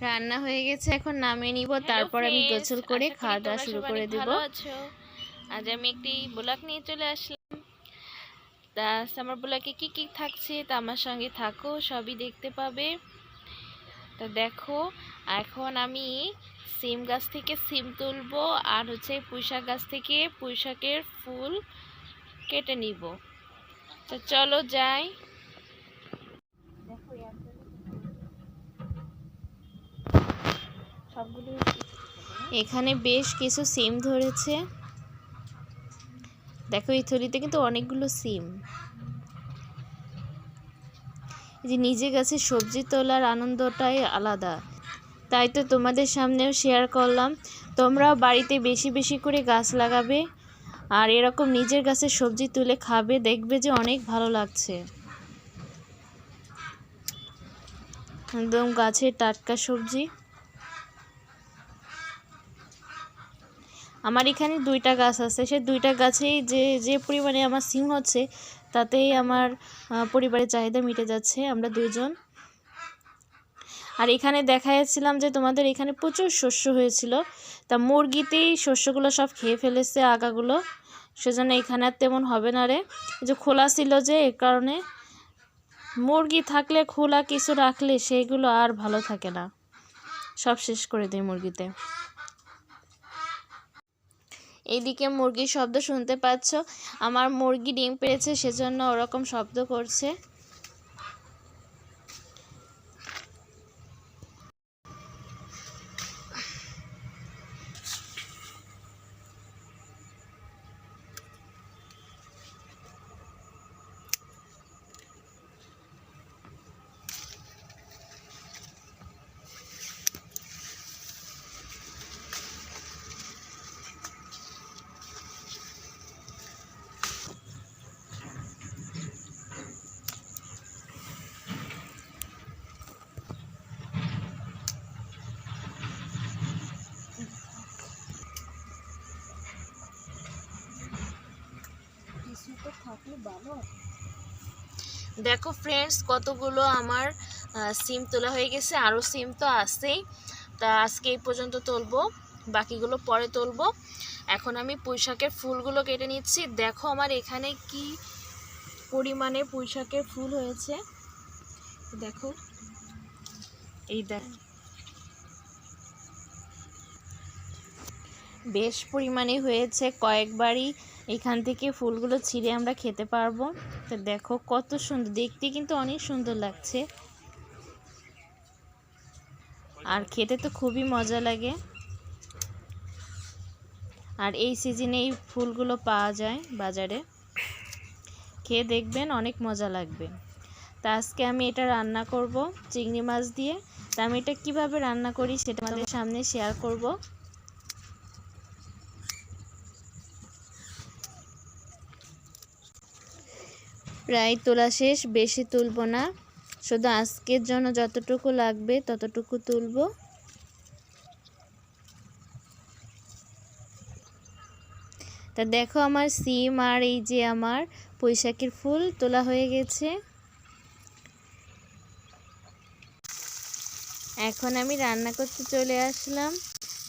রান্না হয়ে গেছে, এখন নামিয়ে নিব। হ্যালো তারপর আমি ফ্রেন্ডস, গোসল করে আশা করি খাওয়া দাওয়া তোমরা শুরু সবাই করে অনেক দেব। ভালো আছো। আজ আমি একটি ব্লগ নিয়ে চলে আসলাম। তা আমার ব্লগে কি কি থাকছে তা আমার সঙ্গে থাকো, সবই দেখতে পাবে। তা দেখো, এখন আমি সিম গাছ থেকে সিম তুলবো, আর হচ্ছে পুঁইশাক গাছ থেকে পুঁইশাকের ফুল কেটে নিব। তো চলো যাই। দেখো সবগুলো এখানে বেশ কিছু সিম ধরেছে। দেখো এই থলিতে কিন্তু অনেকগুলো সিম। যে নিজে গাছে সবজি তোলার আনন্দটাই আলাদা, তাই তো তোমাদের সামনেও শেয়ার করলাম। তোমরাও বাড়িতে বেশি বেশি করে গাছ লাগাবে আর এরকম নিজের গাছে সবজি তুলে খাবে, দেখবে যে অনেক ভালো লাগছে। একদম গাছের টাটকা সবজি। আমার এখানে 2টা গাছ আছে, সে 2টা গাছেই যে যে পরিমাণে আমার সিম হচ্ছে তাতেই আমার পরিবারের চাহিদা মিটে যাচ্ছে, আমরা 2 জন। আর এখানে দেখাচ্ছিলাম যে তোমাদের এখানে প্রচুর শস্য হয়েছিল, তা মুরগিতেই শস্যগুলো সব খেয়ে ফেলেছে আগাগুলো, সেজন্য এখানে আর তেমন হবে না রে। যে খোলা ছিল যে, এর কারণে মুরগি থাকলে খোলা কিছু রাখলে সেইগুলো আর ভালো থাকে না, সব শেষ করে দেয় মুরগিতে। এইদিকে মুরগির শব্দ শুনতে পাচ্ছ, আমার মুরগি ডিম পেড়েছে সেজন্য ওরকম শব্দ করছে। দেখো ফ্রেন্ডস, কতগুলো আমার সিম তোলা হয়ে গেছে, আরও সিম তো আছেই। তা আজকে এই পর্যন্ত তুলবো, বাকিগুলো পরে তুলবো। এখন আমি পুঁইশাকের ফুলগুলো কেটে নিচ্ছি। দেখো আমার এখানে কি পরিমাণে পুঁইশাকের ফুল হয়েছে, দেখো এই দেখ, বেশ পরিমাণে হয়েছে। কয়েকবারই এখান থেকে ফুলগুলো ছিঁড়ে আমরা খেতে পারবো। তো দেখো কত সুন্দর দেখতে, কিন্তু অনেক সুন্দর লাগছে আর খেতে তো খুবই মজা লাগে। আর এই সিজনে এই ফুলগুলো পাওয়া যায় বাজারে, খেয়ে দেখবেন অনেক মজা লাগবে। তা আজকে আমি এটা রান্না করব চিংড়ি মাছ দিয়ে। তা আমি এটা কীভাবে রান্না করি সেটা আমাদের সামনে শেয়ার করব। প্রায় তোলা শেষ, বেশি তুলব না, শুধু আজকের জন্য যতটুকু লাগবে ততটুকু তুলব। তা দেখো আমার সিম আর এই যে আমার পুঁইশাকের ফুল তোলা হয়ে গেছে। এখন আমি রান্না করতে চলে আসলাম।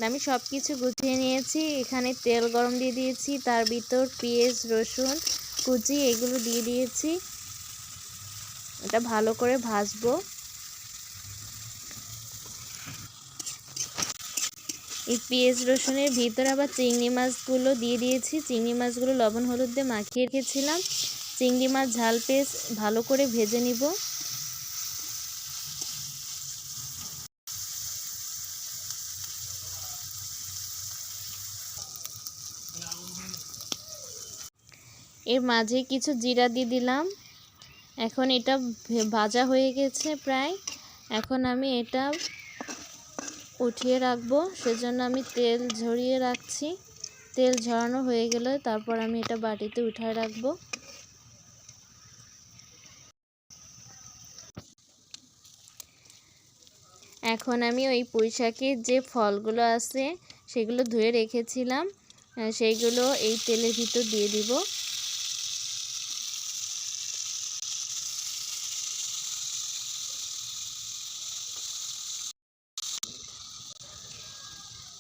আমি সব কিছু গুছিয়ে নিয়েছি। এখানে তেল গরম দিয়ে দিয়েছি, তার ভিতর পেঁয়াজ রসুন কুচি এগুলো দিয়ে দিয়েছি। এটা ভালো করে ভাজবো। এই পেঁয়াজ রসুনের ভিতরে আবার চিংড়ি মাছগুলো দিয়ে দিয়েছি। চিংড়ি মাছগুলো লবণ হলুদ দিয়ে মাখিয়ে রেখেছিলাম। চিংড়ি মাছ ঝাল পেস্ট ভালো করে ভেজে নিব। এর মাঝে কিছু জিরা দিয়ে দিলাম। এখন এটা ভাজা হয়ে গেছে প্রায়। এখন আমি এটা উঠিয়ে রাখবো, সেজন্য আমি তেল ঝরিয়ে রাখছি। তেল ঝরানো হয়ে গেলে তারপর আমি এটা বাটিতে উঠিয়ে রাখবো। এখন আমি ওই পুঁইশাকের যে ফলগুলো আছে সেগুলো ধুয়ে রেখেছিলাম, সেইগুলো এই তেলের ভিতর দিয়ে দিব।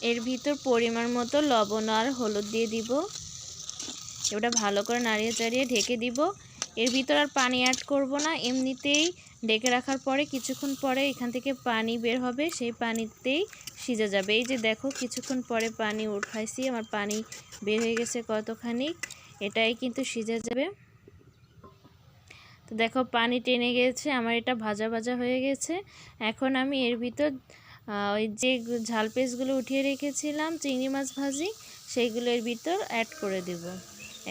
এর ভিতর পরিমাণ মতো লবণ আর হলুদ দিয়ে দিব। এটা ভালো করে নাড়িয়ে চাড়িয়ে ঢেকে দিব। এর ভিতর আর পানি অ্যাড করব না, এমনিতেই ঢেকে রাখার পরে কিছুক্ষণ পরে এখান থেকে পানি বের হবে, সেই পানিতেই সিজে যাবে। এই যে দেখো কিছুক্ষণ পরে পানি উঠাইছি, আমার পানি বের হয়ে গেছে কতখানি, এটাই কিন্তু সিজে যাবে। তো দেখো পানি টেনে গেছে, আমার এটা ভাজা ভাজা হয়ে গেছে। এখন আমি এর ভিতর ওই যে ঝাল পেস্টগুলো উঠিয়ে রেখেছিলাম চিংড়ি মাছ ভাজি, সেইগুলো এর ভিতর অ্যাড করে দেব।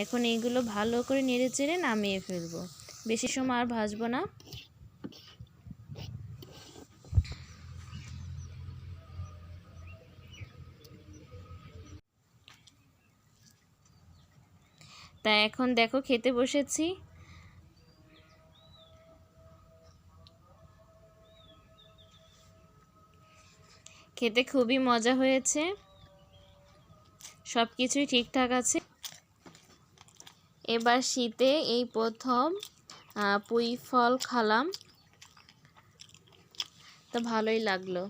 এখন এইগুলো ভালো করে নেড়ে চেড়ে নামিয়ে ফেলবো, বেশি সময় আর ভাজবো না। তা এখন দেখো খেতে বসেছি। খেতে খুবই মজা হয়েছে, সব কিছুই ঠিকঠাক আছে। এবার শীতে এই প্রথম পুঁই ফল খালাম, তো ভালোই লাগলো।